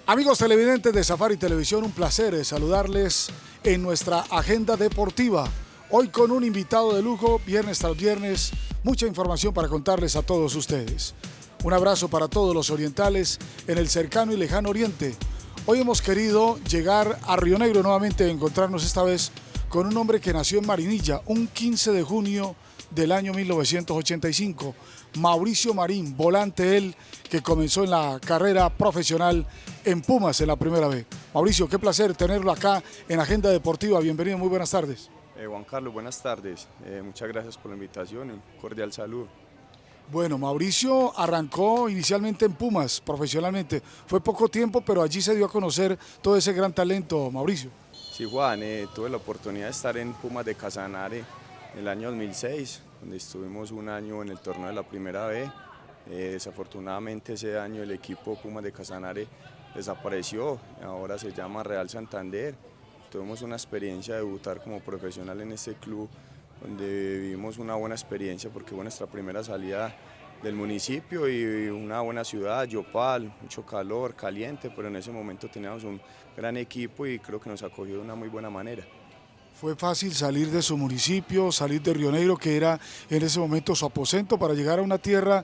Amigos televidentes de Safari Televisión, un placer saludarles en nuestra agenda deportiva. Hoy con un invitado de lujo, viernes tras viernes, mucha información para contarles a todos ustedes. Un abrazo para todos los orientales en el cercano y lejano oriente. Hoy hemos querido llegar a Río Negro nuevamente, encontrarnos esta vez con un hombre que nació en Marinilla un 15 de junio del año 1985. Mauricio Marín, volante él, que comenzó en la carrera profesional en Pumas en la primera vez. Mauricio, qué placer tenerlo acá en Agenda Deportiva. Bienvenido, muy buenas tardes. Juan Carlos, buenas tardes. Muchas gracias por la invitación y un cordial saludo. Bueno, Mauricio arrancó inicialmente en Pumas profesionalmente. Fue poco tiempo, pero allí se dio a conocer todo ese gran talento, Mauricio. Sí, Juan, tuve la oportunidad de estar en Pumas de Casanare en el año 2006, donde estuvimos un año en el torneo de la primera B. Desafortunadamente ese año el equipo Pumas de Casanare desapareció, ahora se llama Real Santander. Tuvimos una experiencia de debutar como profesional en este club, donde vivimos una buena experiencia porque fue nuestra primera salida del municipio y una buena ciudad, Yopal, mucho calor, caliente, pero en ese momento teníamos un gran equipo y creo que nos acogió de una muy buena manera. ¿Fue fácil salir de su municipio, salir de Río Negro, que era en ese momento su aposento, para llegar a una tierra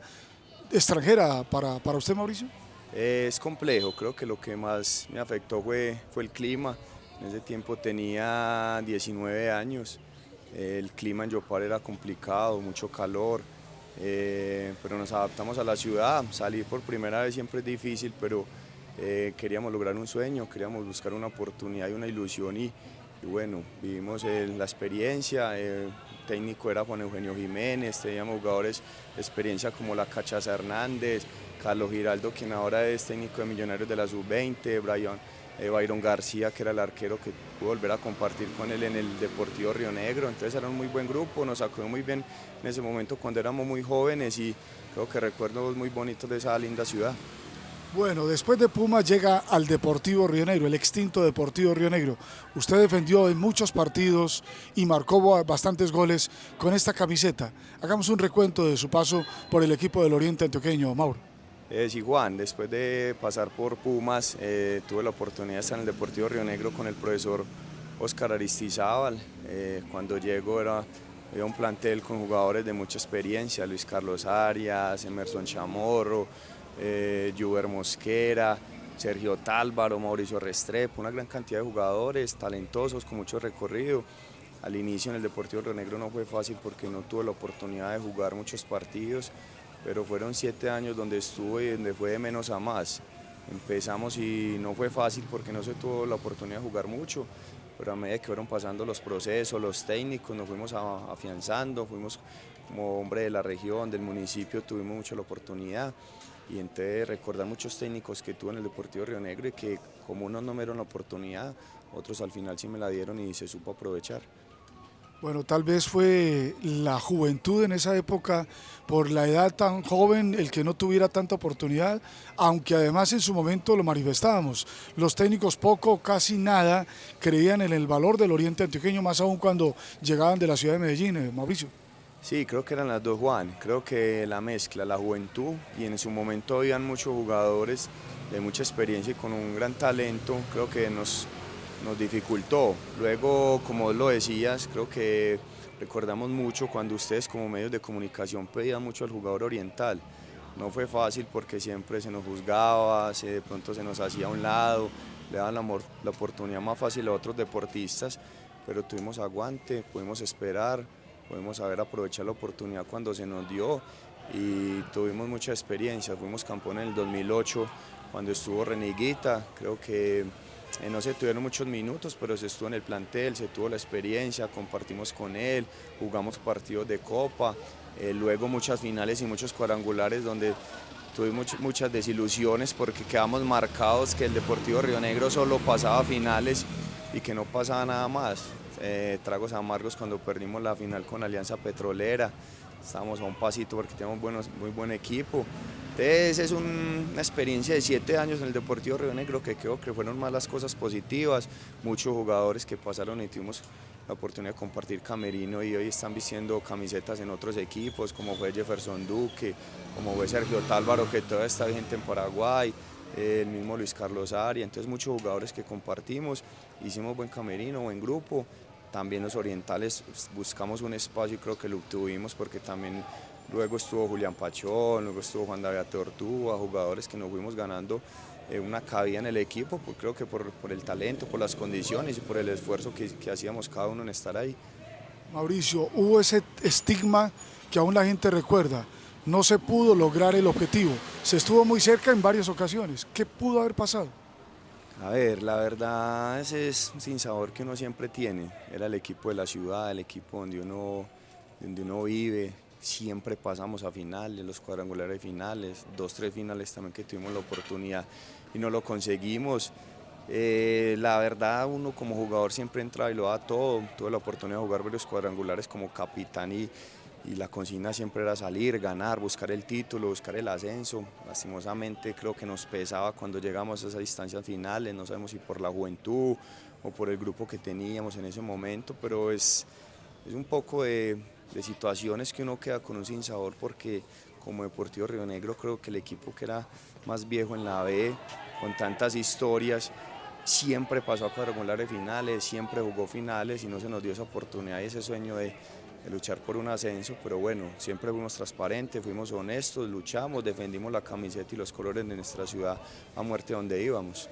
extranjera para usted, Mauricio? Es complejo, creo que lo que más me afectó fue el clima. En ese tiempo tenía 19 años, el clima en Yopal era complicado, mucho calor, pero nos adaptamos a la ciudad. Salir por primera vez siempre es difícil, pero queríamos lograr un sueño, queríamos buscar una oportunidad y una ilusión y bueno, vivimos la experiencia. El técnico era Juan Eugenio Jiménez, teníamos jugadores de experiencia como la Cachaza Hernández, Carlos Giraldo, quien ahora es técnico de Millonarios de la Sub-20, Byron García, que era el arquero que pudo volver a compartir con él en el Deportivo Río Negro. Entonces era un muy buen grupo, nos acogió muy bien en ese momento cuando éramos muy jóvenes y creo que recuerdos muy bonitos de esa linda ciudad. Bueno, después de Pumas llega al Deportivo Río Negro, el extinto Deportivo Río Negro. Usted defendió en muchos partidos y marcó bastantes goles con esta camiseta. Hagamos un recuento de su paso por el equipo del Oriente Antioqueño, Mauro. Sí, Juan, después de pasar por Pumas, tuve la oportunidad de estar en el Deportivo Río Negro con el profesor Óscar Aristizábal. Cuando llego había un plantel con jugadores de mucha experiencia, Luis Carlos Arias, Emerson Chamorro, Juber Mosquera, Sergio Tálvaro, Mauricio Restrepo, una gran cantidad de jugadores talentosos con mucho recorrido. Al inicio en el Deportivo Río Negro no fue fácil porque no tuve la oportunidad de jugar muchos partidos, pero fueron 7 años donde estuve y donde fue de menos a más. Empezamos y no fue fácil porque no se tuvo la oportunidad de jugar mucho, pero a medida que fueron pasando los procesos, los técnicos, nos fuimos afianzando, fuimos como hombre de la región, del municipio, tuvimos mucho la oportunidad. Y entonces recordar muchos técnicos que tuve en el Deportivo Río Negro y que como unos no me dieron la oportunidad, otros al final sí me la dieron y se supo aprovechar. Bueno, tal vez fue la juventud en esa época, por la edad tan joven, el que no tuviera tanta oportunidad, aunque además en su momento lo manifestábamos. Los técnicos poco, casi nada, creían en el valor del Oriente Antioqueño, más aún cuando llegaban de la ciudad de Medellín, Mauricio. Sí, creo que eran las dos, Juan. Creo que la mezcla, la juventud, y en su momento habían muchos jugadores de mucha experiencia y con un gran talento, creo que nos dificultó. Luego, como lo decías, creo que recordamos mucho cuando ustedes como medios de comunicación pedían mucho al jugador oriental. No fue fácil porque siempre se nos juzgaba, de pronto se nos hacía a un lado, le daban la oportunidad más fácil a otros deportistas, pero tuvimos aguante, pudimos esperar, pudimos saber aprovechar la oportunidad cuando se nos dio y tuvimos mucha experiencia. Fuimos campeones en el 2008 cuando estuvo Reneguita. Creo que no se tuvieron muchos minutos, pero se estuvo en el plantel, se tuvo la experiencia, compartimos con él, jugamos partidos de copa, luego muchas finales y muchos cuadrangulares donde tuvimos muchas desilusiones porque quedamos marcados que el Deportivo Río Negro solo pasaba a finales y que no pasaba nada más. Tragos amargos cuando perdimos la final con Alianza Petrolera, estábamos a un pasito porque tenemos muy buen equipo. Entonces es una experiencia de 7 años en el Deportivo Río Negro que creo que fueron más las cosas positivas, muchos jugadores que pasaron y tuvimos la oportunidad de compartir camerino y hoy están vistiendo camisetas en otros equipos como fue Jefferson Duque, como fue Sergio Tálvaro que todavía está vigente en Paraguay, el mismo Luis Carlos Arias, entonces muchos jugadores que compartimos, hicimos buen camerino, buen grupo. También los orientales buscamos un espacio y creo que lo obtuvimos porque también luego estuvo Julián Pachón, luego estuvo Juan David Tortuga, jugadores que nos fuimos ganando una cabida en el equipo, pues creo que por el talento, por las condiciones y por el esfuerzo que hacíamos cada uno en estar ahí. Mauricio, hubo ese estigma que aún la gente recuerda, no se pudo lograr el objetivo, se estuvo muy cerca en varias ocasiones, ¿qué pudo haber pasado? A ver, la verdad ese es un sinsabor que uno siempre tiene, era el equipo de la ciudad, el equipo donde uno vive, siempre pasamos a finales, los cuadrangulares finales, 2, 3 finales también que tuvimos la oportunidad y no lo conseguimos. La verdad uno como jugador siempre entra y lo da todo, tuve la oportunidad de jugar varios cuadrangulares como capitán y la consigna siempre era salir, ganar, buscar el título, buscar el ascenso. Lastimosamente creo que nos pesaba cuando llegamos a esas distancias finales, no sabemos si por la juventud o por el grupo que teníamos en ese momento, pero es un poco de situaciones que uno queda con un sinsabor porque como Deportivo Río Negro creo que el equipo que era más viejo en la B, con tantas historias, siempre pasó a cuadrangulares finales, siempre jugó finales y no se nos dio esa oportunidad y ese sueño de luchar por un ascenso, pero bueno, siempre fuimos transparentes, fuimos honestos, luchamos, defendimos la camiseta y los colores de nuestra ciudad a muerte donde íbamos.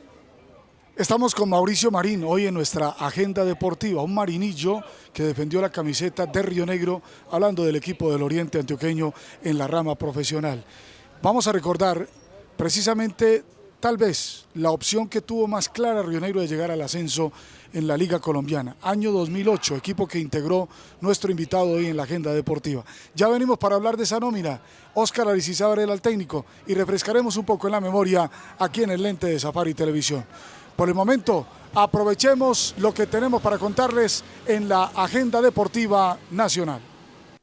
Estamos con Mauricio Marín, hoy en nuestra agenda deportiva, un marinillo que defendió la camiseta de Río Negro, hablando del equipo del Oriente Antioqueño en la rama profesional. Vamos a recordar precisamente, tal vez, la opción que tuvo más clara Río Negro de llegar al ascenso en la Liga Colombiana, año 2008, equipo que integró nuestro invitado hoy en la agenda deportiva. Ya venimos para hablar de esa nómina, Óscar Aristizábal era el técnico y refrescaremos un poco en la memoria aquí en el lente de Safari Televisión. Por el momento, aprovechemos lo que tenemos para contarles en la agenda deportiva nacional.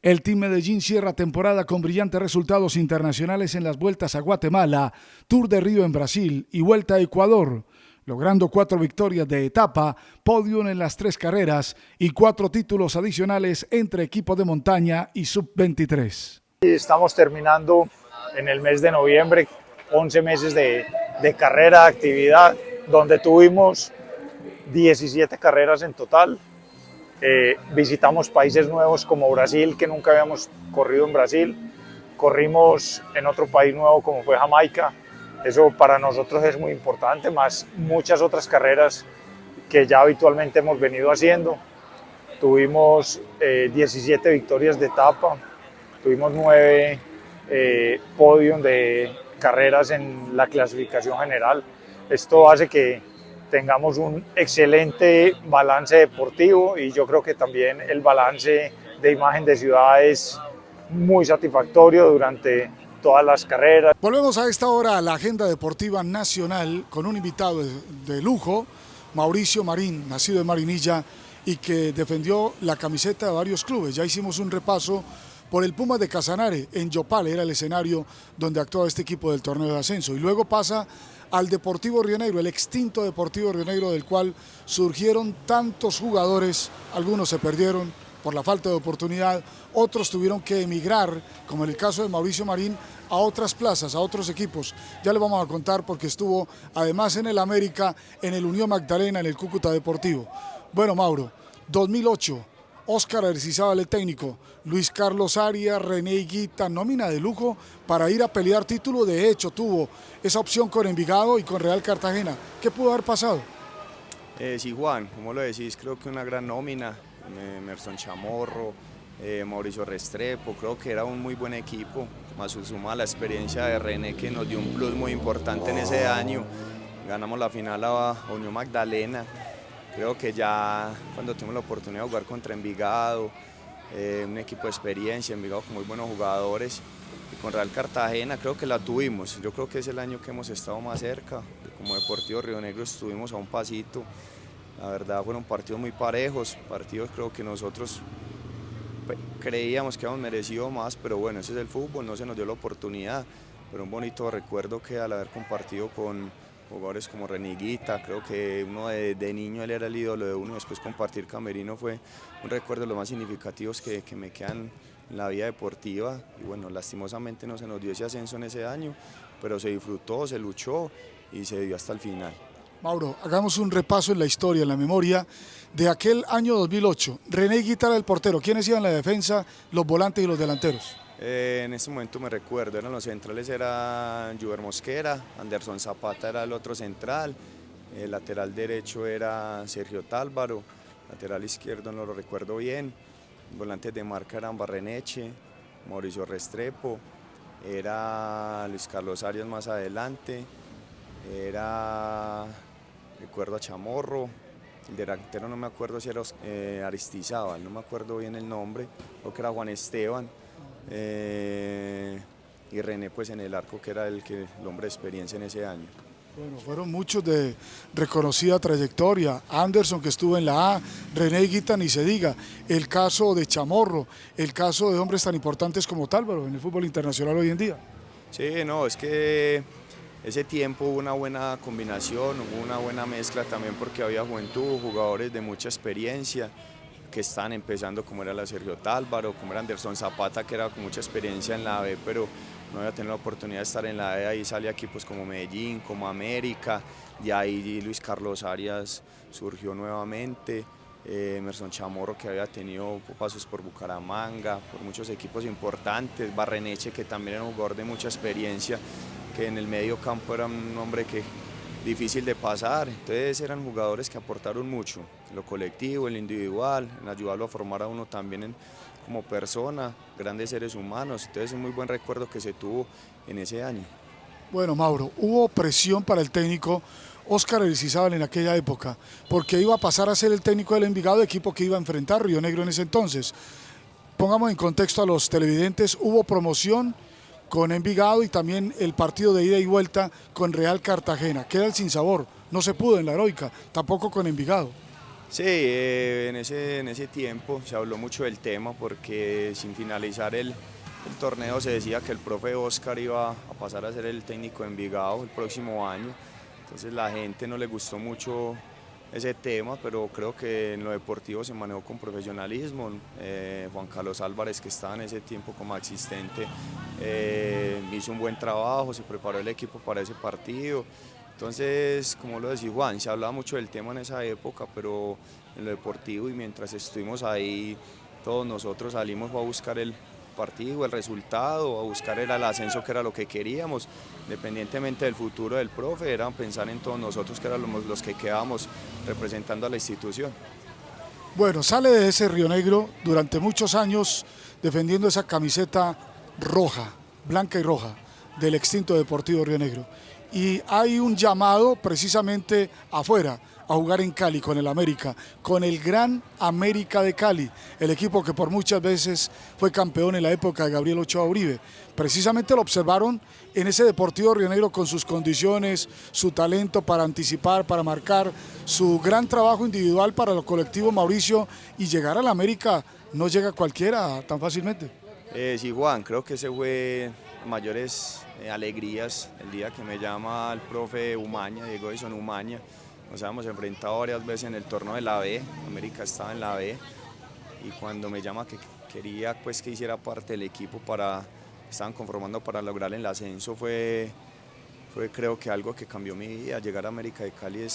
El Team Medellín cierra temporada con brillantes resultados internacionales en las vueltas a Guatemala, Tour de Río en Brasil y Vuelta a Ecuador, logrando 4 victorias de etapa, podium en las 3 carreras y 4 títulos adicionales entre equipos de montaña y sub-23. Estamos terminando en el mes de noviembre, 11 meses de carrera, de actividad, donde tuvimos 17 carreras en total. Visitamos países nuevos como Brasil, que nunca habíamos corrido en Brasil. Corrimos en otro país nuevo como fue Jamaica. Eso para nosotros es muy importante, más muchas otras carreras que ya habitualmente hemos venido haciendo. Tuvimos 17 victorias de etapa, tuvimos 9 podium de carreras en la clasificación general. Esto hace que tengamos un excelente balance deportivo y yo creo que también el balance de imagen de ciudad es muy satisfactorio durante todas las carreras. Volvemos a esta hora a la agenda deportiva nacional con un invitado de lujo, Mauricio Marín, nacido en Marinilla y que defendió la camiseta de varios clubes. Ya hicimos un repaso por el Pumas de Casanare, en Yopal era el escenario donde actuaba este equipo del torneo de ascenso, y luego pasa al Deportivo Río Negro, el extinto Deportivo Río Negro, del cual surgieron tantos jugadores, algunos se perdieron por la falta de oportunidad, otros tuvieron que emigrar, como en el caso de Mauricio Marín, a otras plazas, a otros equipos. Ya le vamos a contar porque estuvo además en el América, en el Unión Magdalena, en el Cúcuta Deportivo. Bueno, Mauro, 2008, Óscar Aristizábal el técnico, Luis Carlos Arias, René Higuita, nómina de lujo para ir a pelear título. De hecho, tuvo esa opción con Envigado y con Real Cartagena. ¿Qué pudo haber pasado? Sí, Juan, como lo decís, creo que una gran nómina, Emerson Chamorro, Mauricio Restrepo, creo que era un muy buen equipo, más suma la experiencia de René que nos dio un plus muy importante en ese año. Ganamos la final a Unión Magdalena. Creo que ya cuando tuvimos la oportunidad de jugar contra Envigado, un equipo de experiencia, Envigado con muy buenos jugadores, y con Real Cartagena creo que la tuvimos. Yo creo que es el año que hemos estado más cerca. Como Deportivo Río Negro estuvimos a un pasito. La verdad fueron partidos muy parejos, partidos creo que nosotros creíamos que habíamos merecido más, pero bueno, ese es el fútbol, no se nos dio la oportunidad. Pero un bonito recuerdo que al haber compartido con jugadores como René Higuita, creo que uno de niño él era el ídolo de uno, después compartir camerino fue un recuerdo de los más significativos que me quedan en la vida deportiva. Y bueno, lastimosamente no se nos dio ese ascenso en ese año, pero se disfrutó, se luchó y se dio hasta el final. Mauro, hagamos un repaso en la historia, en la memoria de aquel año 2008. René Guitara, el portero. ¿Quiénes iban en la defensa, los volantes y los delanteros? En este momento me recuerdo, eran los centrales, era Juber Mosquera, Anderson Zapata era el otro central, el lateral derecho era Sergio Tálvaro, lateral izquierdo no lo recuerdo bien, volantes de marca eran Barreneche, Mauricio Restrepo, era Luis Carlos Arias más adelante, recuerdo a Chamorro, el delantero no me acuerdo si era Aristizábal, no me acuerdo bien el nombre, creo que era Juan Esteban, y René pues en el arco, que era el hombre de experiencia en ese año. Bueno, fueron muchos de reconocida trayectoria. Anderson, que estuvo en la A, René Guita, ni se diga, el caso de Chamorro, el caso de hombres tan importantes como Tálvaro en el fútbol internacional hoy en día. Sí, no, es que ese tiempo hubo una buena combinación, hubo una buena mezcla también porque había juventud, jugadores de mucha experiencia que estaban empezando, como era la Sergio Tálvaro, como era Anderson Zapata, que era con mucha experiencia en la B, pero no había tenido la oportunidad de estar en la B. Ahí salía equipos como Medellín, como América, y ahí Luis Carlos Arias surgió nuevamente, Emerson Chamorro, que había tenido pasos por Bucaramanga, por muchos equipos importantes, Barreneche, que también era un jugador de mucha experiencia, que en el medio campo era un hombre que difícil de pasar. Entonces eran jugadores que aportaron mucho, en lo colectivo, en lo individual, en ayudarlo a formar a uno también como persona, grandes seres humanos. Entonces es un muy buen recuerdo que se tuvo en ese año. Bueno, Mauro, hubo presión para el técnico Óscar Aristizábal en aquella época, porque iba a pasar a ser el técnico del Envigado, equipo que iba a enfrentar Río Negro en ese entonces. Pongamos en contexto a los televidentes, hubo promoción con Envigado y también el partido de ida y vuelta con Real Cartagena. Queda el sinsabor, no se pudo en la Heroica, tampoco con Envigado. Sí, en ese tiempo se habló mucho del tema porque sin finalizar el torneo se decía que el profe Óscar iba a pasar a ser el técnico de Envigado el próximo año. Entonces la gente no le gustó mucho ese tema, pero creo que en lo deportivo se manejó con profesionalismo. Juan Carlos Álvarez, que estaba en ese tiempo como asistente, hizo un buen trabajo, se preparó el equipo para ese partido. Entonces, como lo decía Juan, se hablaba mucho del tema en esa época, pero en lo deportivo, y mientras estuvimos ahí, todos nosotros salimos a buscar el partido, el resultado, a buscar el ascenso, que era lo que queríamos, independientemente del futuro del profe, era pensar en todos nosotros, que éramos los que quedábamos representando a la institución. Bueno, sale de ese Río Negro durante muchos años defendiendo esa camiseta roja, blanca y roja, del extinto Deportivo Río Negro. Y hay un llamado precisamente afuera, a jugar en Cali con el América, con el Gran América de Cali, el equipo que por muchas veces fue campeón en la época de Gabriel Ochoa Uribe. Precisamente lo observaron en ese Deportivo Río Negro con sus condiciones, su talento para anticipar, para marcar, su gran trabajo individual para el colectivo Mauricio, y llegar al América no llega cualquiera tan fácilmente. Sí, Juan, creo que ese fue mayores alegrías el día que me llama el profe Umaña, Diego Edison Umaña. Nos habíamos enfrentado varias veces en el torneo de la B, América estaba en la B, y cuando me llama que quería pues que hiciera parte del equipo estaban conformando para lograr el ascenso, fue creo que algo que cambió mi vida. Llegar a América de Cali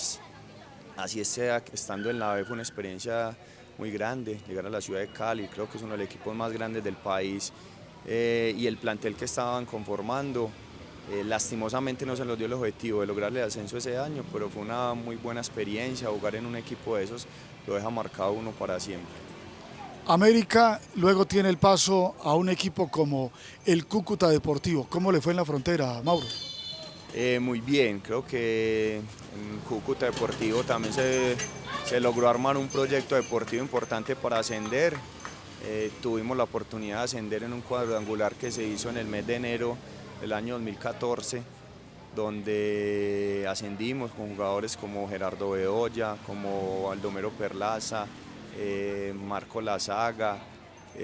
así sea, estando en la B, fue una experiencia muy grande. Llegar a la ciudad de Cali, creo que es uno de los equipos más grandes del país, y el plantel que estaban conformando, lastimosamente no se nos dio el objetivo de lograr el ascenso ese año, pero fue una muy buena experiencia. Jugar en un equipo de esos lo deja marcado uno para siempre. América luego tiene el paso a un equipo como el Cúcuta Deportivo. ¿Cómo le fue en la frontera, Mauro? Muy bien, creo que en Cúcuta Deportivo también se logró armar un proyecto deportivo importante para ascender. Tuvimos la oportunidad de ascender en un cuadrangular que se hizo en el mes de enero del año 2014, donde ascendimos con jugadores como Gerardo Bedoya, como Baldomero Perlaza, Marco Lazaga,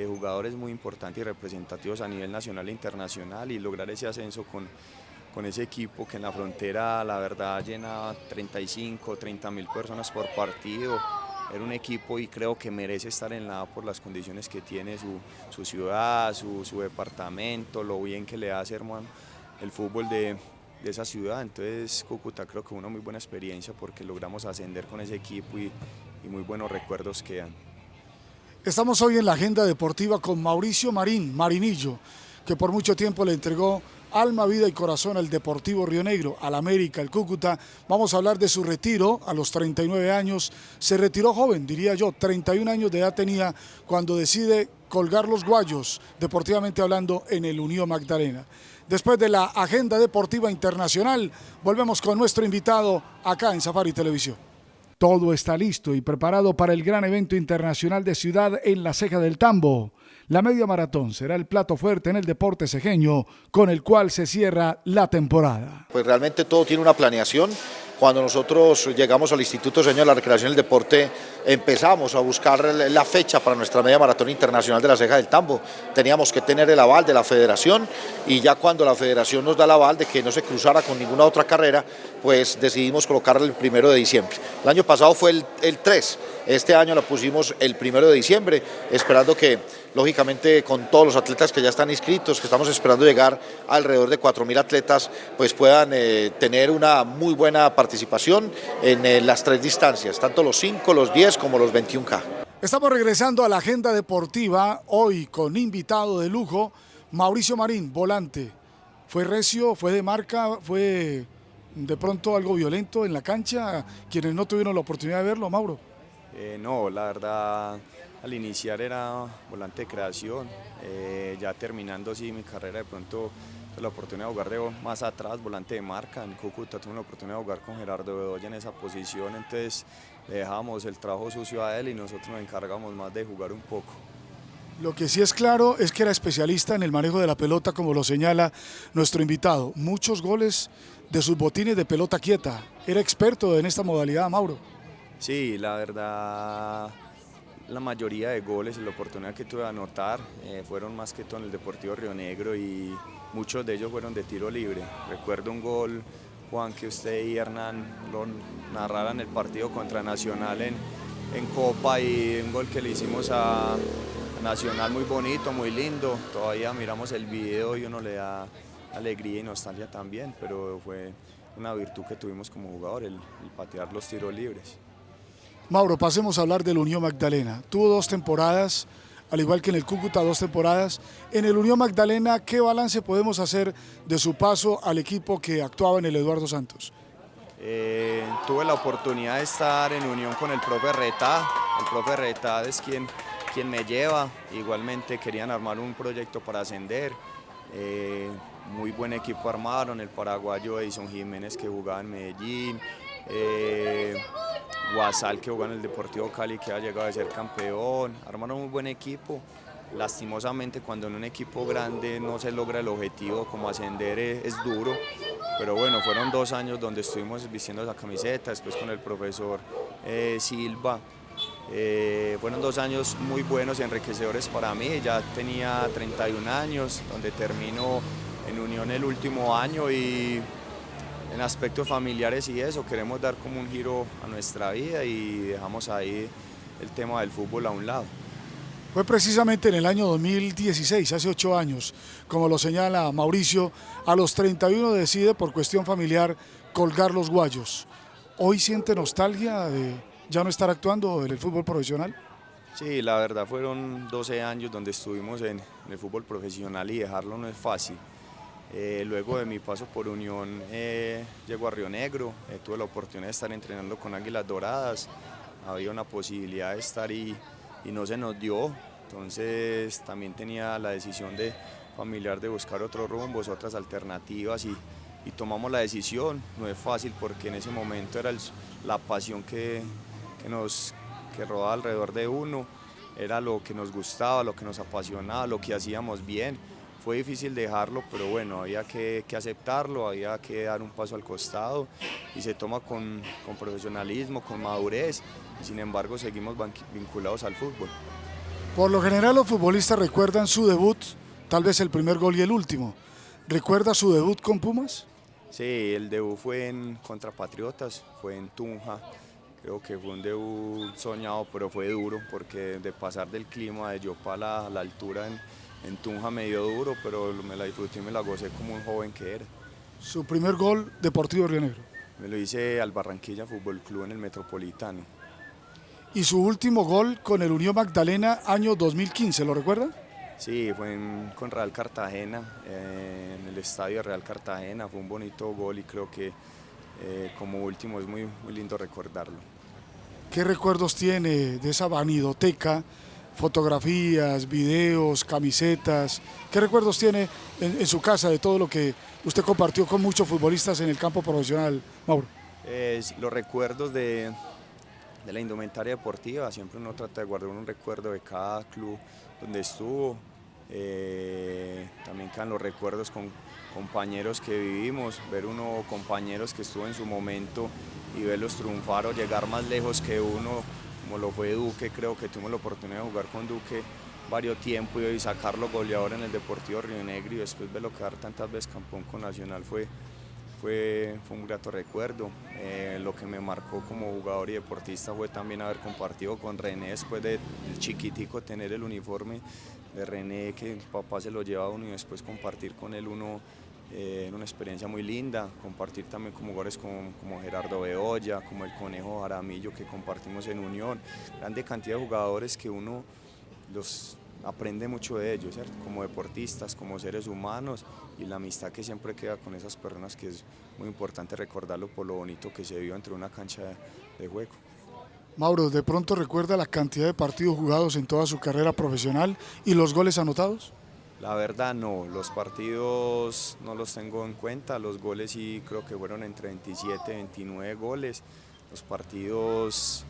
jugadores muy importantes y representativos a nivel nacional e internacional, y lograr ese ascenso con ese equipo que en la frontera la verdad llenaba 35, 30.000 personas por partido. Era un equipo, y creo que merece estar en la A por las condiciones que tiene su ciudad, su departamento, lo bien que le hace, hermano, el fútbol de esa ciudad. Entonces Cúcuta creo que fue una muy buena experiencia porque logramos ascender con ese equipo y muy buenos recuerdos quedan. Estamos hoy en la agenda deportiva con Mauricio Marín, Marinillo, que por mucho tiempo le entregó alma, vida y corazón al Deportivo Rionegro, al América, al Cúcuta. Vamos a hablar de su retiro a los 39 años. Se retiró joven, diría yo, 31 años de edad tenía cuando decide colgar los guayos, deportivamente hablando, en el Unión Magdalena. Después de la agenda deportiva internacional, volvemos con nuestro invitado acá en Safari Televisión. Todo está listo y preparado para el gran evento internacional de Ciudad en la Ceja del Tambo. La media maratón será el plato fuerte en el deporte cejeño, con el cual se cierra la temporada. Pues realmente todo tiene una planeación. Cuando nosotros llegamos al Instituto Cejeño de la Recreación y el Deporte, empezamos a buscar la fecha para nuestra media maratón internacional de la Ceja del Tambo. Teníamos que tener el aval de la federación y ya cuando la federación nos da el aval de que no se cruzara con ninguna otra carrera, pues decidimos colocarla el 1 de diciembre. El año pasado fue el 3, este año la pusimos el 1 de diciembre, esperando que, lógicamente, con todos los atletas que ya están inscritos, que estamos esperando llegar a alrededor de 4.000 atletas, pues puedan tener una muy buena participación en las 3 distancias, tanto los 5, los 10 como los 21K. Estamos regresando a la agenda deportiva, hoy con invitado de lujo, Mauricio Marín, volante. ¿Fue recio, fue de marca, fue de pronto algo violento en la cancha? Quienes no tuvieron la oportunidad de verlo, Mauro. No, la verdad, al iniciar era volante de creación, ya terminando sí mi carrera de pronto tuve la oportunidad de jugar de más atrás, volante de marca. En Cúcuta tuve la oportunidad de jugar con Gerardo Bedoya en esa posición, entonces le dejamos el trabajo sucio a él y nosotros nos encargamos más de jugar un poco. Lo que sí es claro es que era especialista en el manejo de la pelota, como lo señala nuestro invitado. Muchos goles de sus botines de pelota quieta. Era experto en esta modalidad, Mauro. Sí, la verdad, la mayoría de goles y la oportunidad que tuve de anotar fueron más que todo en el Deportivo Rionegro y muchos de ellos fueron de tiro libre. Recuerdo un gol, Juan, que usted y Hernán lo narraran el partido contra Nacional en Copa, y un gol que le hicimos a Nacional muy bonito, muy lindo. Todavía miramos el video y uno le da alegría y nostalgia también, pero fue una virtud que tuvimos como jugador, el patear los tiros libres. Mauro, pasemos a hablar del Unión Magdalena. Tuvo 2 temporadas, al igual que en el Cúcuta 2 temporadas. En el Unión Magdalena, ¿qué balance podemos hacer de su paso al equipo que actuaba en el Eduardo Santos? Tuve la oportunidad de estar en unión con el profe Retá. El profe Retá es quien me lleva. Igualmente querían armar un proyecto para ascender. Muy buen equipo armaron, el paraguayo Edison Jiménez, que jugaba en Medellín, Guasal, que jugaba en el Deportivo Cali, que ha llegado a ser campeón. Armaron un buen equipo. Lastimosamente, cuando en un equipo grande no se logra el objetivo, como ascender, es duro, pero bueno, fueron 2 años donde estuvimos vistiendo esa camiseta, después con el profesor Silva. Fueron 2 años muy buenos y enriquecedores para mí. Ya tenía 31 años, donde termino en Unión el último año, y en aspectos familiares y eso, queremos dar como un giro a nuestra vida y dejamos ahí el tema del fútbol a un lado. Fue precisamente en el año 2016, hace 8 años, como lo señala Mauricio, a los 31 decide por cuestión familiar colgar los guayos. ¿Hoy siente nostalgia de ya no estar actuando en el fútbol profesional? Sí, la verdad fueron 12 años donde estuvimos en el fútbol profesional y dejarlo no es fácil. Luego de mi paso por Unión, llego a Rionegro, tuve la oportunidad de estar entrenando con Águilas Doradas, había una posibilidad de estar y no se nos dio, entonces también tenía la decisión familiar de buscar otros rumbos, otras alternativas, y tomamos la decisión. No es fácil porque en ese momento era la pasión que rodaba alrededor de uno, era lo que nos gustaba, lo que nos apasionaba, lo que hacíamos bien. Fue difícil dejarlo, pero bueno, había que aceptarlo, había que dar un paso al costado, y se toma con profesionalismo, con madurez, y sin embargo seguimos vinculados al fútbol. Por lo general los futbolistas recuerdan su debut, tal vez el primer gol y el último. ¿Recuerda su debut con Pumas? Sí, el debut fue contra Patriotas, fue en Tunja. Creo que fue un debut soñado, pero fue duro, porque de pasar del clima de Yopal a la altura en Tunja me dio duro, pero me la disfruté y me la gocé como un joven que era. Su primer gol, Deportivo Río Negro. Me lo hice al Barranquilla Fútbol Club en el Metropolitano. Y su último gol con el Unión Magdalena, año 2015, ¿lo recuerda? Sí, fue con Real Cartagena, en el estadio de Real Cartagena. Fue un bonito gol y creo que como último es muy lindo recordarlo. ¿Qué recuerdos tiene de esa vanidoteca? Fotografías, videos, camisetas. ¿Qué recuerdos tiene en su casa de todo lo que usted compartió con muchos futbolistas en el campo profesional, Mauro? Los recuerdos de la indumentaria deportiva, siempre uno trata de guardar un recuerdo de cada club donde estuvo. También quedan los recuerdos con compañeros que vivimos, ver uno compañeros que estuvo en su momento y verlos triunfar o llegar más lejos que uno, como lo fue Duque. Creo que tuvimos la oportunidad de jugar con Duque varios tiempos y sacarlo goleador en el Deportivo Río Negro y después verlo quedar tantas veces campeón con Nacional fue un grato recuerdo. Lo que me marcó como jugador y deportista fue también haber compartido con René después de chiquitico, tener el uniforme de René que el papá se lo lleva a uno y después compartir con él en una experiencia muy linda, compartir también con jugadores como Gerardo Bedoya, como el Conejo Jaramillo que compartimos en Unión, grande cantidad de jugadores que uno los aprende mucho de ellos, ¿cierto? Como deportistas, como seres humanos y la amistad que siempre queda con esas personas, que es muy importante recordarlo por lo bonito que se vio entre una cancha de juego. Mauro, ¿de pronto recuerda la cantidad de partidos jugados en toda su carrera profesional y los goles anotados? La verdad no, los partidos no los tengo en cuenta, los goles sí creo que fueron entre 27 y 29 goles, los partidos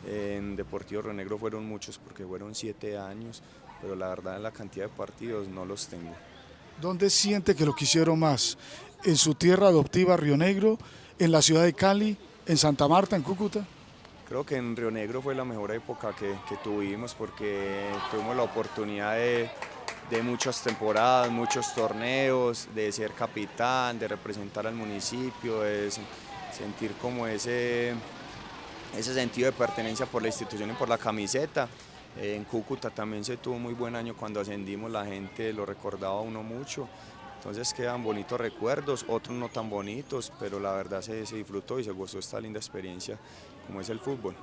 en Deportivo Río Negro fueron muchos porque fueron 7 años, pero la verdad la cantidad de partidos no los tengo. ¿Dónde siente que lo quisieron más? ¿En su tierra adoptiva Río Negro, en la ciudad de Cali, en Santa Marta, en Cúcuta? Creo que en Río Negro fue la mejor época que tuvimos porque tuvimos la oportunidad de muchas temporadas, muchos torneos, de ser capitán, de representar al municipio, de sentir como ese sentido de pertenencia por la institución y por la camiseta. En Cúcuta también se tuvo muy buen año cuando ascendimos, la gente lo recordaba a uno mucho. Entonces quedan bonitos recuerdos, otros no tan bonitos, pero la verdad se disfrutó y se gozó esta linda experiencia como es el fútbol.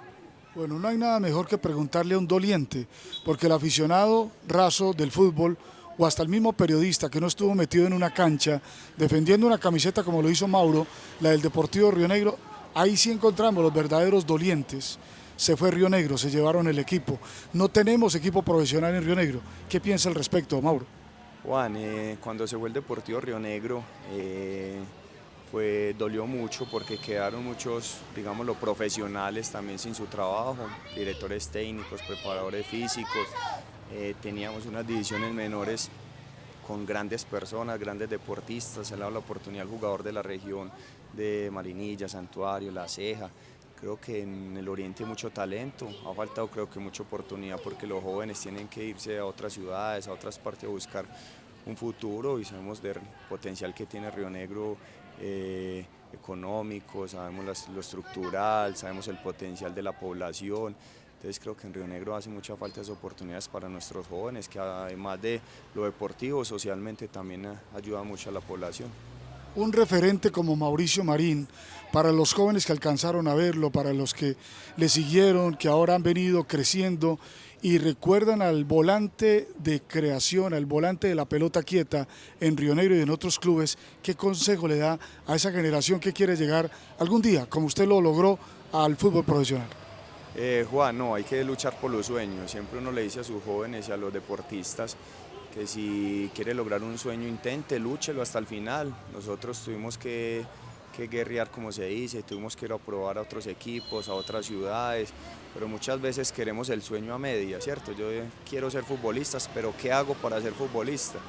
Bueno, no hay nada mejor que preguntarle a un doliente, porque el aficionado raso del fútbol o hasta el mismo periodista que no estuvo metido en una cancha defendiendo una camiseta como lo hizo Mauro, la del Deportivo Río Negro, ahí sí encontramos los verdaderos dolientes. Se fue Río Negro, se llevaron el equipo. No tenemos equipo profesional en Río Negro. ¿Qué piensa al respecto, Mauro? Juan, cuando se fue el Deportivo Río Negro dolió mucho porque quedaron muchos, digamos, los profesionales también sin su trabajo, directores técnicos, preparadores físicos. Teníamos unas divisiones menores con grandes personas, grandes deportistas. Se le ha dado la oportunidad al jugador de la región de Marinilla, Santuario, La Ceja. Creo que en el oriente hay mucho talento, ha faltado creo que mucha oportunidad porque los jóvenes tienen que irse a otras ciudades, a otras partes a buscar un futuro y sabemos del potencial que tiene Río Negro económico, sabemos lo estructural, sabemos el potencial de la población. Entonces creo que en Río Negro hace mucha falta esas oportunidades para nuestros jóvenes, que además de lo deportivo, socialmente también ayuda mucho a la población. Un referente como Mauricio Marín, para los jóvenes que alcanzaron a verlo, para los que le siguieron, que ahora han venido creciendo y recuerdan al volante de creación, al volante de la pelota quieta en Río Negro y en otros clubes, ¿qué consejo le da a esa generación que quiere llegar algún día, como usted lo logró, al fútbol profesional? Juan, no, hay que luchar por los sueños. Siempre uno le dice a sus jóvenes y a los deportistas que si quiere lograr un sueño, intente, lúchelo hasta el final. Nosotros tuvimos que guerrear, como se dice, tuvimos que ir a probar a otros equipos, a otras ciudades, pero muchas veces queremos el sueño a media, ¿cierto? Yo quiero ser futbolista, pero ¿qué hago para ser futbolista?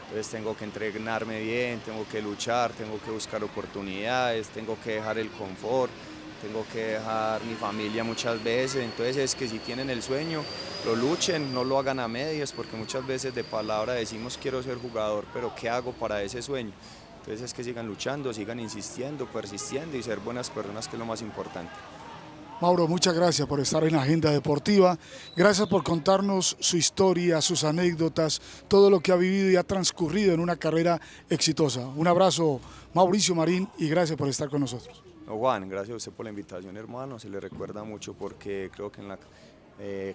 Entonces tengo que entrenarme bien, tengo que luchar, tengo que buscar oportunidades, tengo que dejar el confort, tengo que dejar mi familia muchas veces. Entonces es que si tienen el sueño, lo luchen, no lo hagan a medias, porque muchas veces de palabra decimos quiero ser jugador, pero ¿qué hago para ese sueño? Entonces es que sigan luchando, sigan insistiendo, persistiendo y ser buenas personas, que es lo más importante. Mauro, muchas gracias por estar en Agenda Deportiva, gracias por contarnos su historia, sus anécdotas, todo lo que ha vivido y ha transcurrido en una carrera exitosa. Un abrazo, Mauricio Marín, y gracias por estar con nosotros. No, Juan, gracias a usted por la invitación, hermano, se le recuerda mucho porque creo que en la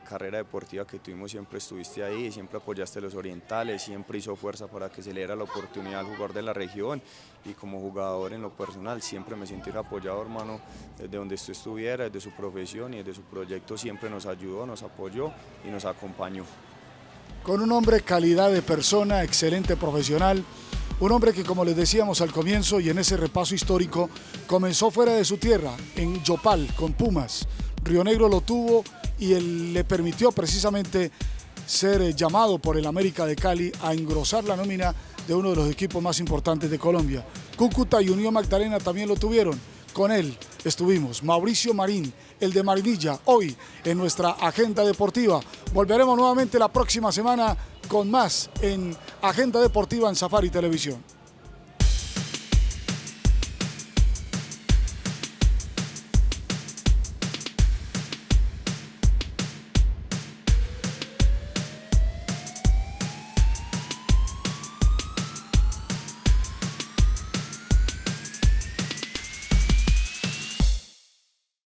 carrera deportiva que tuvimos siempre estuviste ahí, siempre apoyaste a los orientales, siempre hizo fuerza para que se le diera la oportunidad al jugador de la región, y como jugador en lo personal siempre me sentí apoyado, hermano, desde donde usted estuviera, desde su profesión y desde su proyecto siempre nos ayudó, nos apoyó y nos acompañó. Con un hombre calidad de persona, excelente profesional, un hombre que, como les decíamos al comienzo y en ese repaso histórico, comenzó fuera de su tierra, en Yopal, con Pumas. Río Negro lo tuvo y él le permitió precisamente ser llamado por el América de Cali a engrosar la nómina de uno de los equipos más importantes de Colombia. Cúcuta y Unión Magdalena también lo tuvieron. Con él estuvimos, Mauricio Marín, el de Marinilla, hoy en nuestra Agenda Deportiva. Volveremos nuevamente la próxima semana con más en Agenda Deportiva en Safari Televisión.